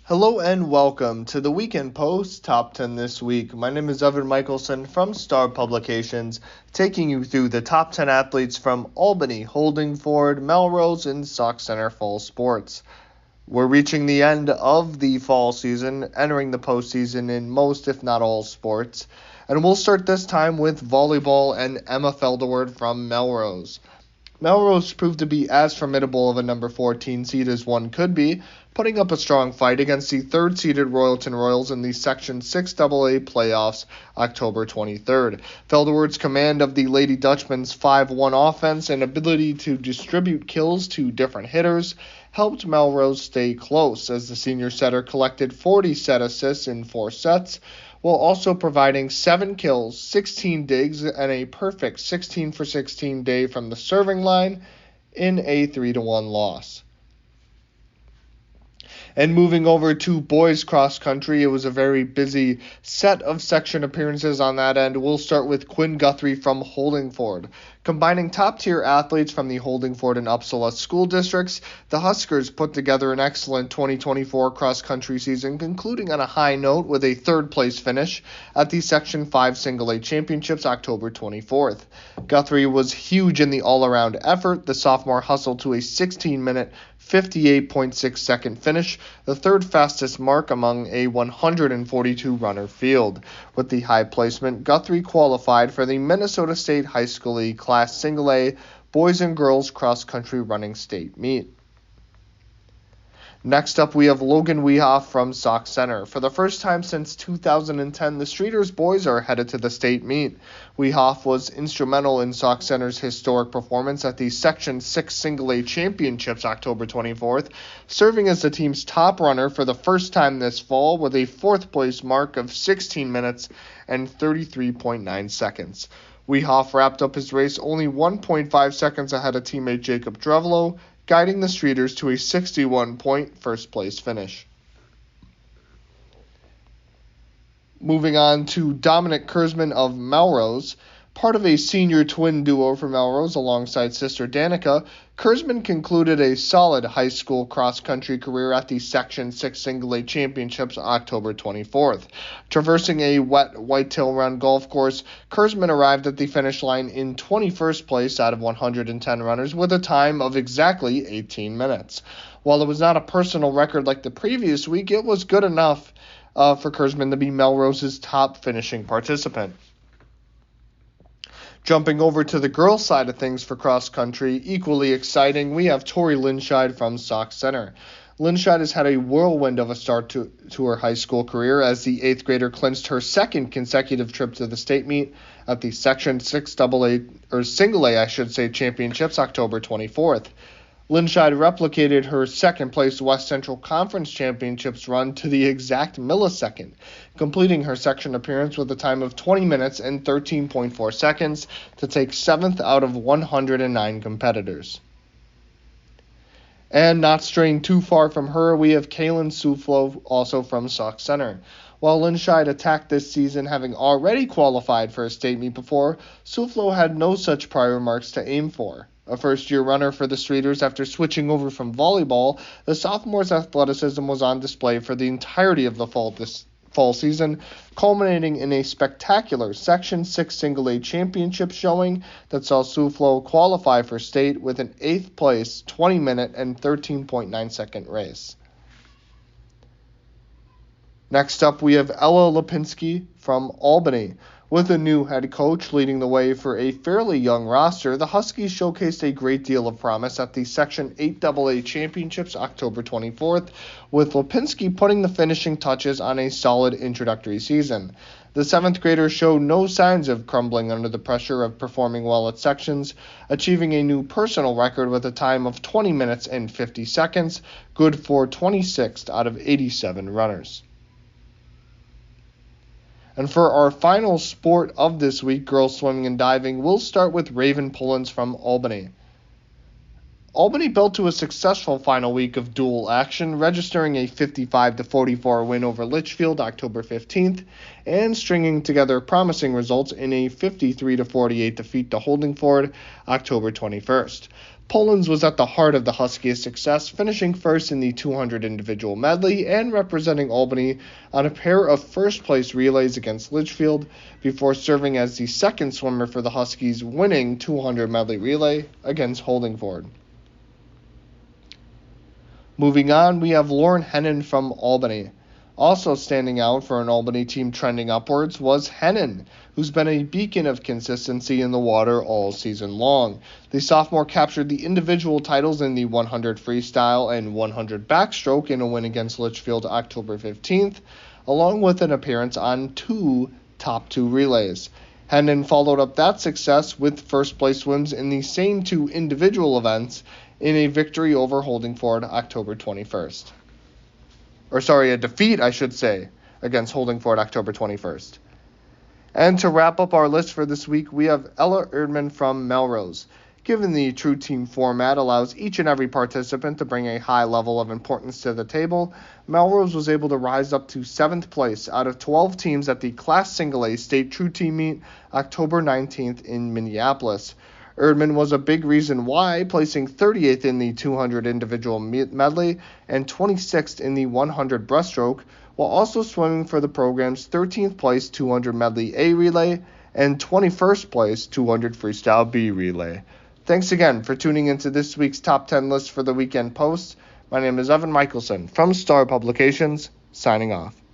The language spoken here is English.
Hello and welcome to the Weekend Post Top 10 this week. My name is Evan Michealson from Star Publications, taking you through the top 10 athletes from Albany, Holdingford, Melrose, and Sauk Centre Fall Sports. We're reaching the end of the fall season, entering the postseason in most, if not all, sports. And we'll start this time with volleyball and Emma Felderward from Melrose. Melrose proved to be as formidable of a number 14 seed as one could be, putting up a strong fight against the third-seeded Royalton Royals in the Section 6AA playoffs October 23rd. Felderward's command of the Lady Dutchman's 5-1 offense and ability to distribute kills to different hitters helped Melrose stay close as the senior setter collected 40 set assists in 4 sets, while also providing 7 kills, 16 digs, and a perfect 16 for 16 day from the serving line in a 3-1 loss. And moving over to boys cross country, it was a very busy set of section appearances on that end. We'll start with Quinn Guthrie from Holdingford. Combining top-tier athletes from the Holdingford and Uppsala school districts, the Huskers put together an excellent 2024 cross-country season, concluding on a high note with a third-place finish at the Section 5 Single A Championships October 24th. Guthrie was huge in the all-around effort. The sophomore hustled to a 16-minute 58.6-second finish, the third fastest mark among a 142-runner field. With the high placement, Guthrie qualified for the Minnesota State High School League Class Single A Boys and Girls Cross Country Running State Meet. Next up, we have Logan Wehoff from Sauk Centre. For the first time since 2010, the Streeters boys are headed to the state meet. Wehoff was instrumental in Sauk Centre's historic performance at the Section 6 Single A Championships October 24th, serving as the team's top runner for the first time this fall with a fourth-place mark of 16 minutes and 33.9 seconds. Wehoff wrapped up his race only 1.5 seconds ahead of teammate Jacob Drevelo, guiding the Streeters to a 61-point first-place finish. Moving on to Dominic Kurzman of Melrose. Part of a senior twin duo for Melrose alongside sister Danica, Kurzman concluded a solid high school cross-country career at the Section 6 Single A Championships October 24th. Traversing a wet whitetail run golf course, Kurzman arrived at the finish line in 21st place out of 110 runners with a time of exactly 18 minutes. While it was not a personal record like the previous week, it was good enough for Kurzman to be Melrose's top finishing participant. Jumping over to the girls' side of things for cross-country, equally exciting, we have Tori Linscheid from Sauk Centre. Linscheid has had a whirlwind of a start to her high school career as the 8th grader clinched her second consecutive trip to the state meet at the Section 6 Single A Championships October 24th. Linscheid replicated her second-place West Central Conference Championships run to the exact millisecond, completing her section appearance with a time of 20 minutes and 13.4 seconds to take 7th out of 109 competitors. And not straying too far from her, we have Kaylin Suflo, also from Sauk Centre. While Linscheid attacked this season having already qualified for a state meet before, Suflo had no such prior marks to aim for. A first-year runner for the Streeters after switching over from volleyball, the sophomore's athleticism was on display for the entirety of the fall season, culminating in a spectacular Section 6 Single A Championship showing that saw Suflo qualify for state with an 8th place 20-minute and 13.9-second race. Next up, we have Ella Lipinski from Albany. With a new head coach leading the way for a fairly young roster, the Huskies showcased a great deal of promise at the Section 8AA Championships October 24th, with Lipinski putting the finishing touches on a solid introductory season. The 7th grader showed no signs of crumbling under the pressure of performing well at sections, achieving a new personal record with a time of 20 minutes and 50 seconds, good for 26th out of 87 runners. And for our final sport of this week, girls swimming and diving, we'll start with Raven Pullins from Albany. Albany built to a successful final week of dual action, registering a 55-44 win over Litchfield October 15th, and stringing together promising results in a 53-48 defeat to Holdingford October 21st. Poland's was at the heart of the Huskies' success, finishing first in the 200 individual medley and representing Albany on a pair of first-place relays against Litchfield before serving as the second swimmer for the Huskies, winning 200 medley relay against Holdingford. Moving on, we have Lauren Hennon from Albany. Also standing out for an Albany team trending upwards was Hennon, who's been a beacon of consistency in the water all season long. The sophomore captured the individual titles in the 100 freestyle and 100 backstroke in a win against Litchfield October 15th, along with an appearance on two top two relays. Hennon followed up that success with first-place swims in the same two individual events in a victory over Holdingford October 21st. A defeat, against Holdingford October 21st. And to wrap up our list for this week, we have Ella Erdman from Melrose. Given the true team format allows each and every participant to bring a high level of importance to the table, Melrose was able to rise up to 7th place out of 12 teams at the Class Single A State True Team Meet October 19th in Minneapolis. Erdman was a big reason why, placing 38th in the 200 individual medley and 26th in the 100 breaststroke, while also swimming for the program's 13th place 200 medley A relay and 21st place 200 freestyle B relay. Thanks again for tuning into this week's Top 10 list for the Weekend Post. My name is Evan Michealson from Star Publications, signing off.